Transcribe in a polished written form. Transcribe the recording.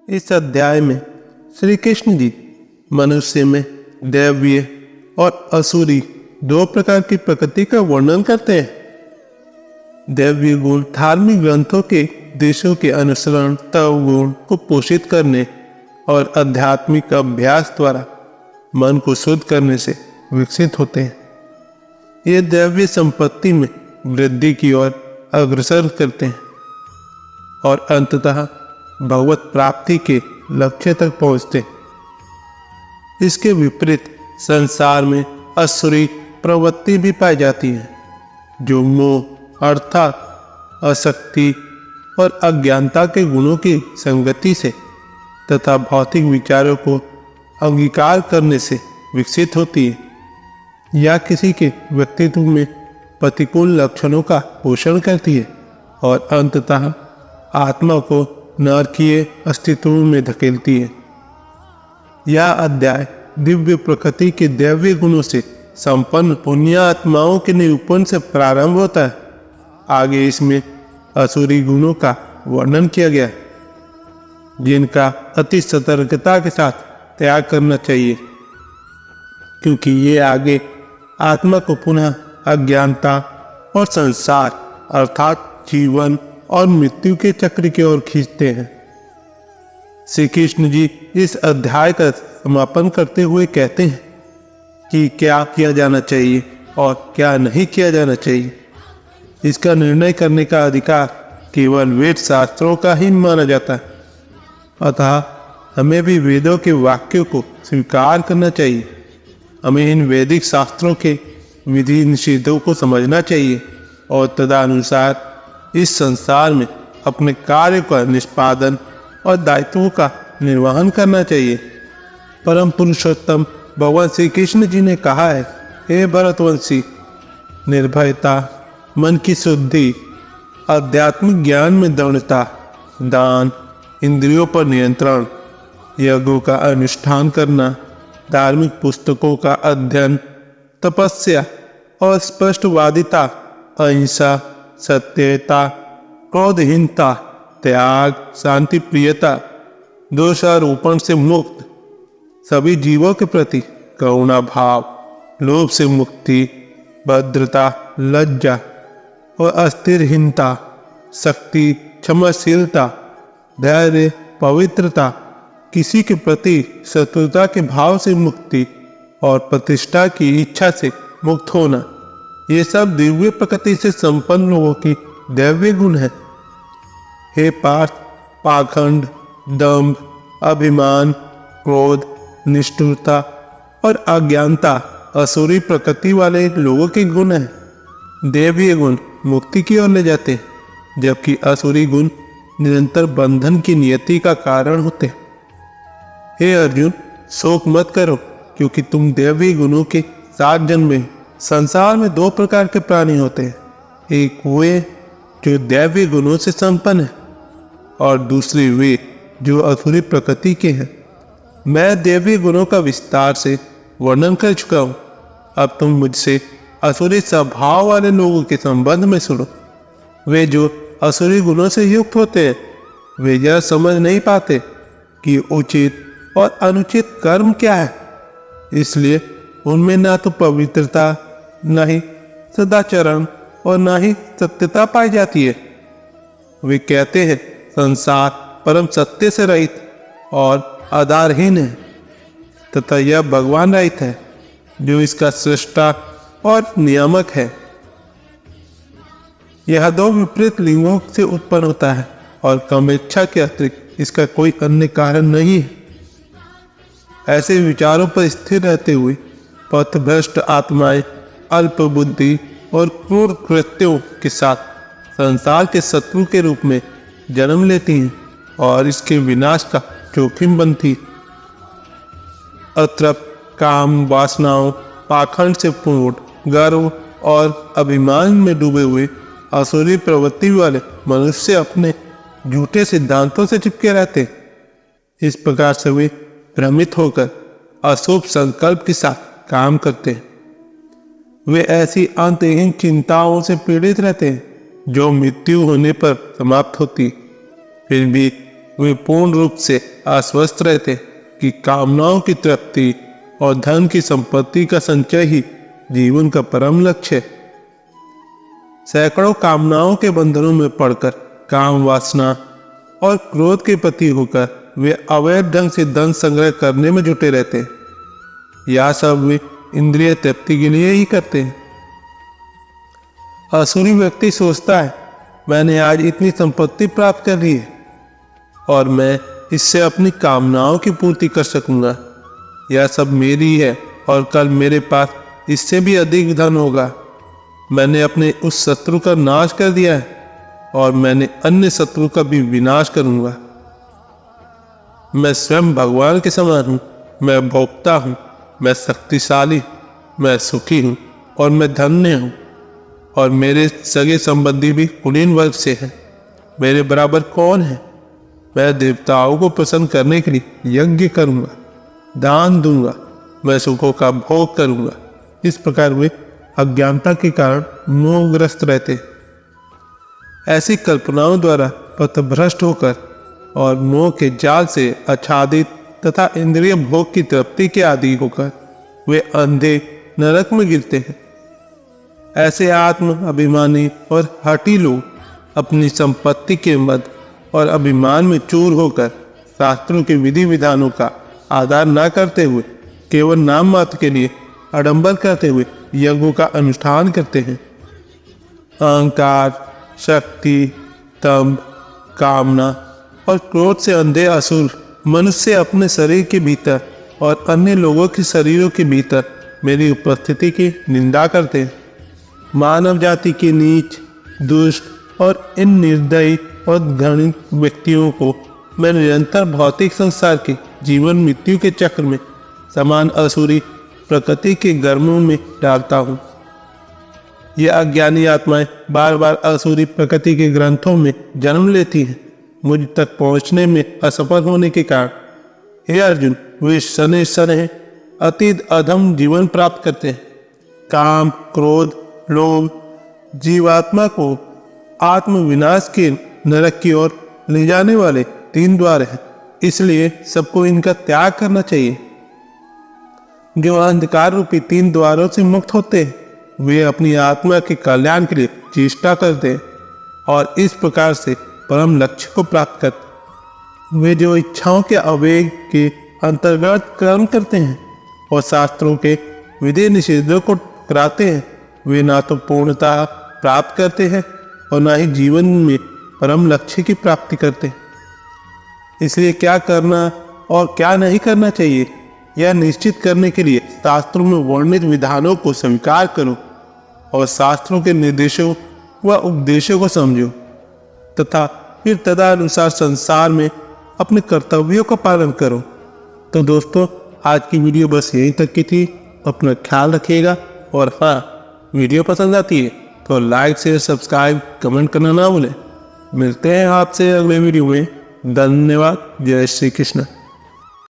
इस अध्याय में श्री कृष्ण जी मनुष्य में दैवीय और असुरी दो प्रकार की प्रकृति का वर्णन करते हैं। दैवीय गुण धार्मिक ग्रंथों के देशों के अनुसरण तव गुण को पोषित करने और आध्यात्मिक अभ्यास द्वारा मन को शुद्ध करने से विकसित होते हैं। ये दैवीय संपत्ति में वृद्धि की ओर अग्रसर करते हैं और अंततः भगवत प्राप्ति के लक्ष्य तक पहुंचते हैं। इसके विपरीत संसार में असुरी प्रवृत्ति भी पाई जाती है, जो मोह अर्थात आसक्ति और अज्ञानता के गुणों की संगति से तथा भौतिक विचारों को अंगीकार करने से विकसित होती है या किसी के व्यक्तित्व में प्रतिकूल लक्षणों का पोषण करती है और अंततः आत्मा को नरकीय अस्तित्व में धकेलती है। यह अध्याय दिव्य प्रकृति के दैवीय गुणों से संपन्न पुण्य आत्माओं के निरूपण से प्रारंभ होता है। आगे इसमें असुरी गुणों का वर्णन किया गया है, जिनका अति सतर्कता के साथ त्याग करना चाहिए, क्योंकि ये आगे आत्मा को पुनः अज्ञानता और संसार अर्थात जीवन और मृत्यु के चक्र की ओर खींचते हैं। श्री कृष्ण जी इस अध्याय का समापन करते हुए कहते हैं कि क्या किया जाना चाहिए और क्या नहीं किया जाना चाहिए। इसका निर्णय करने का अधिकार केवल वेद शास्त्रों का ही माना जाता है, अतः हमें भी वेदों के वाक्यों को स्वीकार करना चाहिए। हमें इन वैदिक शास्त्रों के विधि निषेधों को समझना चाहिए और तदनुसार इस संसार में अपने कार्य का निष्पादन और दायित्वों का निर्वहन करना चाहिए। परम पुरुषोत्तम भगवान श्री कृष्ण जी ने कहा है, हे भरतवंशी, निर्भयता, मन की शुद्धि, आध्यात्मिक ज्ञान में दृढ़ता, दान, इंद्रियों पर नियंत्रण, यज्ञों का अनुष्ठान करना, धार्मिक पुस्तकों का अध्ययन, तपस्या और स्पष्टवादिता, अहिंसा, सत्यता, क्रोधहीनता, त्याग, शांति प्रियता, दोषारोपण से मुक्त, सभी जीवों के प्रति करुणा भाव, लोभ से मुक्ति, भद्रता, लज्जा और अस्थिरहीनता, शक्ति, क्षमाशीलता, धैर्य, पवित्रता, किसी के प्रति शत्रुता के भाव से मुक्ति और प्रतिष्ठा की इच्छा से मुक्त होना, ये सब दिव्य प्रकृति से संपन्न लोगों की दैवीय गुण है। हे पार्थ, पाखंड, दंभ, अभिमान, क्रोध, निष्ठुरता और अज्ञानता असुरी प्रकृति वाले लोगों के गुण हैं। दैवीय गुण मुक्ति की ओर ले जाते हैं, जबकि असुरी गुण निरंतर बंधन की नियति का कारण होते हैं। हे अर्जुन, शोक मत करो, क्योंकि तुम दैवीय गुणों के साथ जन्मे। संसार में दो प्रकार के प्राणी होते हैं, एक वे जो दैवीय गुणों से संपन्न है और दूसरे वे जो असुरी प्रकृति के हैं। मैं दैवीय गुणों का विस्तार से वर्णन कर चुका हूँ। अब तुम मुझसे असुरी स्वभाव वाले लोगों के संबंध में सुनो। वे जो असुरी गुणों से युक्त होते हैं, वे यह समझ नहीं पाते कि उचित और अनुचित कर्म क्या है, इसलिए उनमें ना तो पवित्रता, न ही सदाचरण और न ही सत्यता पाई जाती है। वे कहते हैं संसार परम सत्य से रहित और आधारहीन है, तथा यह भगवान रहित है, जो इसका सृष्टा और नियामक है। यह दो विपरीत लिंगों से उत्पन्न होता है और कामेच्छा के अतिरिक्त इसका कोई अन्य कारण नहीं है। ऐसे विचारों पर स्थिर रहते हुए पथभ्रष्ट आत्माएं अल्प बुद्धि और क्रूर कृत्यों के साथ संसार के शत्रु के रूप में जन्म लेती हैं और इसके विनाश का जोखिम बनती। अतृप्त काम वासनाओं, पाखंड से पूर्ण, गर्व और अभिमान में डूबे हुए असुरी प्रवृत्ति वाले मनुष्य अपने झूठे सिद्धांतों से चिपके रहते। इस प्रकार से वे भ्रमित होकर अशुभ संकल्प के साथ काम करते हैं। वे ऐसी अंतहीन चिंताओं से पीड़ित रहते हैं जो मृत्यु होने पर समाप्त होती। फिर भी वे पूर्ण रूप से आश्वस्त रहते कि कामनाओं की तृप्ति और धन की संपत्ति का संचय ही जीवन का परम लक्ष्य है। सैकड़ों कामनाओं के बंधनों में पड़कर काम वासना और क्रोध के प्रति होकर वे अवैध ढंग से धन संग्रह करने में जुटे रहते हैं। यह सब वे इंद्रिय तृप्ति के लिए ही करते हैं। असुरी व्यक्ति सोचता है, मैंने आज इतनी संपत्ति प्राप्त कर ली है और मैं इससे अपनी कामनाओं की पूर्ति कर सकूंगा। यह सब मेरी है और कल मेरे पास इससे भी अधिक धन होगा। मैंने अपने उस शत्रु का नाश कर दिया है और मैंने अन्य शत्रु का भी विनाश करूंगा। मैं स्वयं भगवान के समान हूं, मैं भोक्ता हूं, मैं शक्तिशाली, मैं सुखी हूं और मैं धन्य हूं और मेरे सगे संबंधी भी कुलीन वर्ग से हैं। मेरे बराबर कौन है? मैं देवताओं को प्रसन्न करने के लिए यज्ञ करूंगा, दान दूंगा, मैं सुखों का भोग करूंगा। इस प्रकार वे अज्ञानता के कारण मोहग्रस्त रहते। ऐसी कल्पनाओं द्वारा पथभ्रष्ट होकर और मोह के जाल से आच्छादित तथा इंद्रिय भोग की तृप्ति के आदि होकर वे अंधे नरक में गिरते हैं। ऐसे आत्म अभिमानी और हठी लोग अपनी संपत्ति के मद और अभिमान में चूर होकर शास्त्रों के विधि विधानों का आदर न करते हुए केवल नाम मात्र के लिए आडंबर करते हुए यज्ञों का अनुष्ठान करते हैं। अहंकार, शक्ति, तंभ, कामना और क्रोध से अंधे असुर मनुष्य अपने शरीर के भीतर और अन्य लोगों के शरीरों के भीतर मेरी उपस्थिति की निंदा करते हैं। मानव जाति के नीच, दुष्ट और इन निर्दयी और घृणित व्यक्तियों को मैं निरंतर भौतिक संसार के जीवन मृत्यु के चक्र में समान असुरी प्रकृति के गर्मों में डालता हूँ। ये अज्ञानी आत्माएं बार बार असुरी प्रकृति के ग्रंथों में जन्म लेती हैं। मुझ तक पहुँचने में असफल होने के कारण हे अर्जुन, वे शनै शनै अतीत अधम जीवन प्राप्त करते हैं। काम, क्रोध, लोभ जीवात्मा को आत्मविनाश के नरक की ओर ले जाने वाले 3 द्वार हैं, इसलिए सबको इनका त्याग करना चाहिए। जो अंधकार रूपी 3 द्वारों से मुक्त होते हैं वे अपनी आत्मा के कल्याण के लिए चेष्टा करते हैं और इस प्रकार से परम लक्ष्य को प्राप्त करते। वे जो इच्छाओं के आवेग के अंतर्गत कर्म करते हैं और शास्त्रों के विधि निषेधों को कराते हैं, वे ना तो पूर्णता प्राप्त करते हैं और ना ही जीवन में परम लक्ष्य की प्राप्ति करते हैं। इसलिए क्या करना और क्या नहीं करना चाहिए यह निश्चित करने के लिए शास्त्रों में वर्णित विधानों को स्वीकार करो और शास्त्रों के निर्देशों व उपदेशों को समझो तथा फिर तदनुसार संसार में अपने कर्तव्यों का पालन करो। तो दोस्तों, आज की वीडियो बस यहीं तक की थी। अपना ख्याल रखिएगा और हाँ, वीडियो पसंद आती है तो लाइक, शेयर, सब्सक्राइब, कमेंट करना ना भूलें। मिलते हैं आपसे अगले वीडियो में। धन्यवाद। जय श्री कृष्ण।